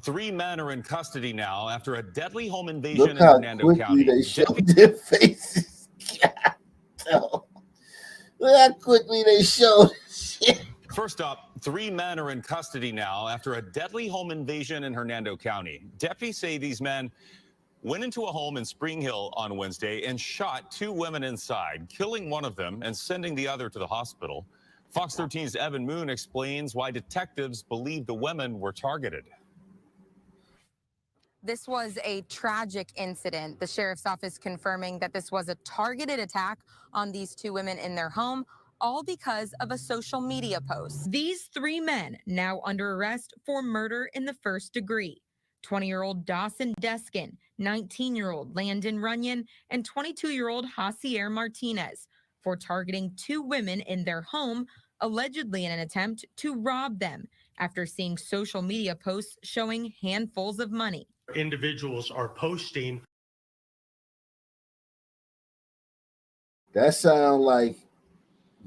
Three men are in custody now after a deadly home invasion Look in how Hernando quickly County. they showed their faces. God, look how quickly they showed shit. First up, three men are in custody now after a deadly home invasion in Hernando County. Deputies say these men went into a home in Spring Hill on Wednesday and shot two women inside, killing one of them and sending the other to the hospital. Fox 13's Evan Moon explains why detectives believe the women were targeted. This was a tragic incident. The sheriff's office confirming that this was a targeted attack on these two women in their home, all because of a social media post. These three men now under arrest for murder in the first degree. 20-year-old Dawson Deskin, 19-year-old Landon Runyon, and 22-year-old Jacier Martinez for targeting two women in their home, allegedly in an attempt to rob them after seeing social media posts showing handfuls of money. Individuals are posting. That sound like,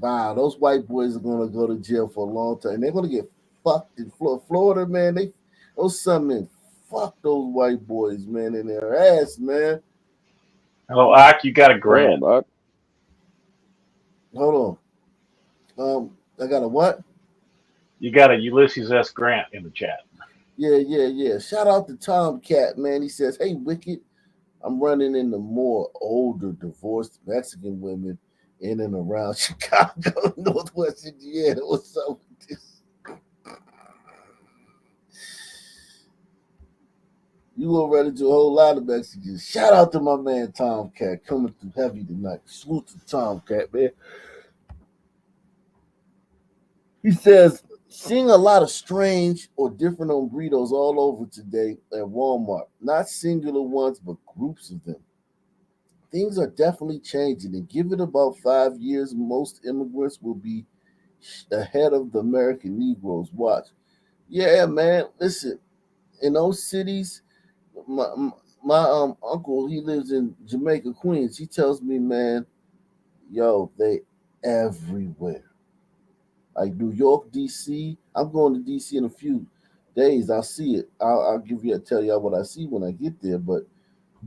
wow, those white boys are gonna go to jail for a long time. They're gonna get fucked in Florida, man. Those some men fuck those white boys, man, in their ass, man. Oh, Ak, you got a grant. Hold on. I got a what? You got a Ulysses S. Grant in the chat. Yeah. Shout out to Tomcat, man. He says, "Hey, Wicked, I'm running into more older divorced Mexican women in and around Chicago, Northwest Indiana. What's up with this? You already do a whole lot of Mexicans. Shout out to my man Tomcat coming through heavy tonight. Salute to Tomcat, man. He says, seeing a lot of strange or different hombreros all over today at Walmart. Not singular ones, but groups of them. Things are definitely changing, and give it about 5 years, most immigrants will be ahead of the American Negroes. Watch. Yeah, man. Listen, in those cities, my uncle, he lives in Jamaica, Queens. He tells me, man, yo, they everywhere. Like New York, DC. I'm going to DC in a few days. I'll see it. I'll tell y'all what I see when I get there. But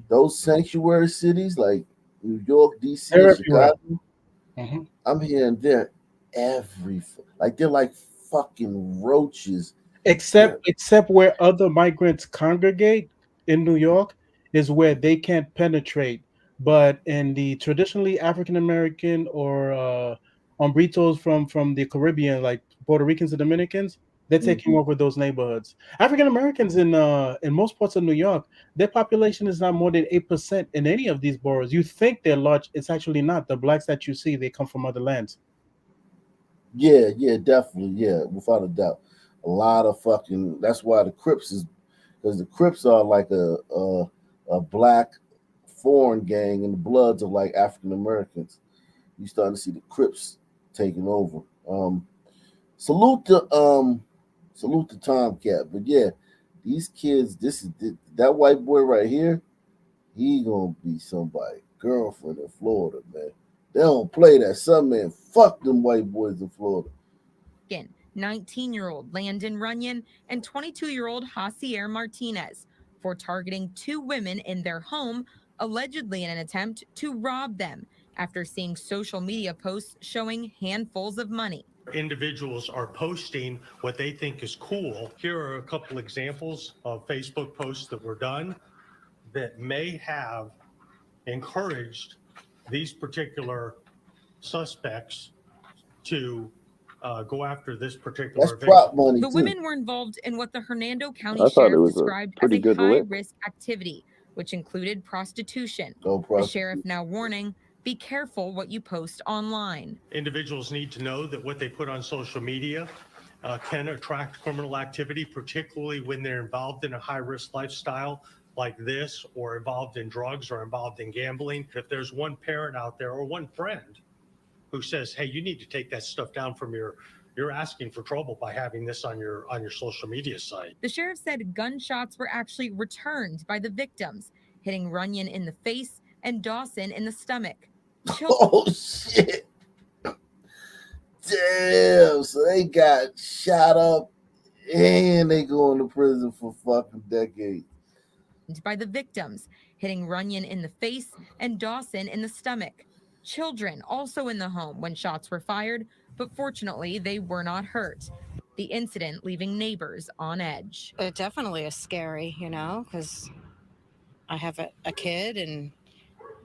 those sanctuary cities like New York, DC, and Chicago, I'm hearing they're they're like fucking roaches. Except where other migrants congregate in New York is where they can't penetrate. But in the traditionally African American or hombritos from the Caribbean, like Puerto Ricans and Dominicans, they're taking over those neighborhoods. African Americans in most parts of New York, their population is not more than 8% in any of these boroughs. You think they're large, it's actually not. The blacks that you see, they come from other lands. Yeah, definitely, yeah, without a doubt. A lot of fucking. That's why the Crips is because the Crips are like a black foreign gang, and the Bloods are like African Americans. You starting to see the Crips taking over. Salute to Tomcat, but yeah, these kids. That white boy right here. He gonna be somebody girlfriend in Florida, man. They don't play that. Some man fuck them white boys in Florida. 19-year-old Landon Runyon and 22-year-old Jacier Martinez for targeting two women in their home, allegedly in an attempt to rob them after seeing social media posts showing handfuls of money. Individuals are posting what they think is cool. Here are a couple examples of Facebook posts that were done that may have encouraged these particular suspects to go after this particular That's prop money. The too. women were involved in what the Hernando County Sheriff described as a high-risk activity, which included prostitution. The sheriff now warning, be careful what you post online. Individuals need to know that what they put on social media can attract criminal activity, particularly when they're involved in a high-risk lifestyle like this, or involved in drugs, or involved in gambling. If there's one parent out there or one friend who says, hey, you need to take that stuff down from you're asking for trouble by having this on your social media site. The sheriff said gunshots were actually returned by the victims, hitting Runyon in the face and Dawson in the stomach. Oh shit! Damn! So they got shot up And they going to prison for fucking decades. By the victims, hitting Runyon in the face and Dawson in the stomach. Children also in the home when shots were fired, but fortunately they were not hurt. The incident leaving neighbors on edge. It definitely is scary, because I have a kid and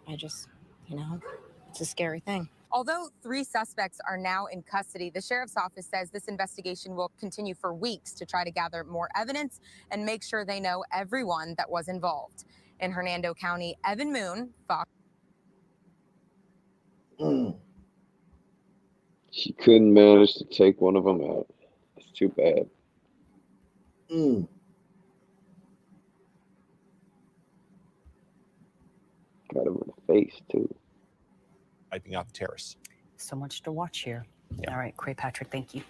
I just, it's a scary thing. Although 3 suspects are now in custody, the sheriff's office says this investigation will continue for weeks to try to gather more evidence and make sure they know everyone that was involved. In Hernando County, Evan Moon, Fox. She couldn't manage to take one of them out. It's too bad. Got him in the face, too. Wiping out the terrace. So much to watch here. Yeah. All right, Cray Patrick, thank you.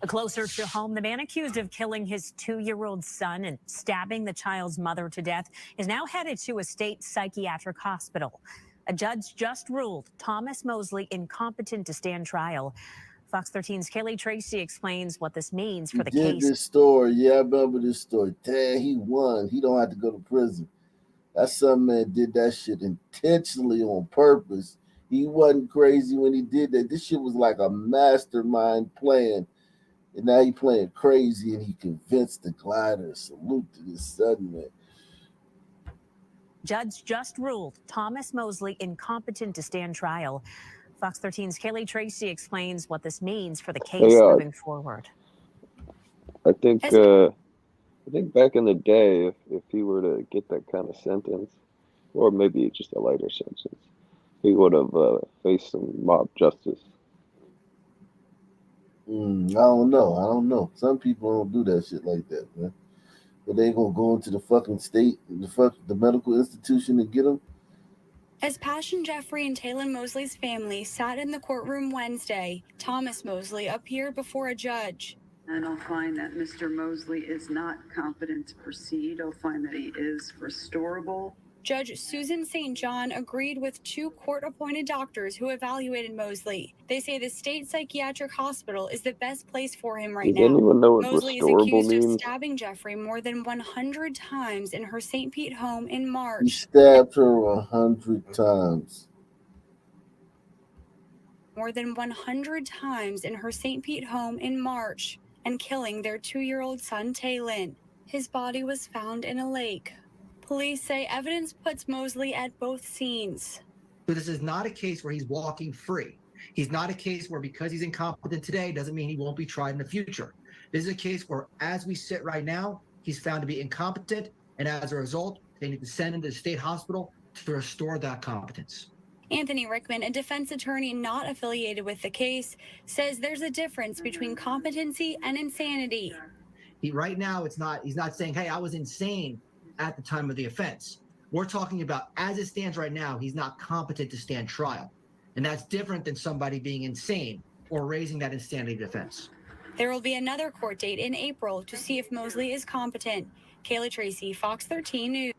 Closer to home, the man accused of killing his 2-year-old son and stabbing the child's mother to death is now headed to a state psychiatric hospital. A judge just ruled Thomas Mosley incompetent to stand trial. Fox 13's Kelly Tracy explains what this means for the case. This story, yeah, I remember this story. Dad, he won. He don't have to go to prison. That some man did that shit intentionally on purpose. He wasn't crazy when he did that. This shit was like a mastermind plan. And now he playing crazy and he convinced the glider. Salute to this son, man. Judge just ruled Thomas Mosley incompetent to stand trial. Fox 13's Kelly Tracy explains what this means for the case moving forward. I think back in the day, if he were to get that kind of sentence, or maybe just a lighter sentence, he would have faced some mob justice. I don't know. Some people don't do that shit like that, man. But they gonna go into the fucking state, the medical institution and get them. As Passion Jeffrey and Taylor Mosley's family sat in the courtroom Wednesday, Thomas Mosley appeared before a judge. And I'll find that Mr. Mosley is not competent to proceed. I'll find that he is restorable. Judge Susan St. John agreed with 2 court-appointed doctors who evaluated Mosley. They say the state psychiatric hospital is the best place for him right now. Even know what Mosley is restorable accused means. of stabbing Jeffrey more than 100 times in her St. Pete home in March. He stabbed her 100 times. More than 100 times in her St. Pete home in March, and killing their 2-year-old son, Taylin. His body was found in a lake. Police say evidence puts Mosley at both scenes. So this is not a case where he's walking free. He's not a case where because he's incompetent today doesn't mean he won't be tried in the future. This is a case where, as we sit right now, he's found to be incompetent, and as a result, they need to send him to the state hospital to restore that competence. Anthony Rickman, a defense attorney not affiliated with the case, says there's a difference between competency and insanity. Right now, he's not saying, hey, I was insane at the time of the offense. We're talking about, as it stands right now, he's not competent to stand trial. And that's different than somebody being insane or raising that insanity defense. There will be another court date in April to see if Mosley is competent. Kayla Tracy, Fox 13 News.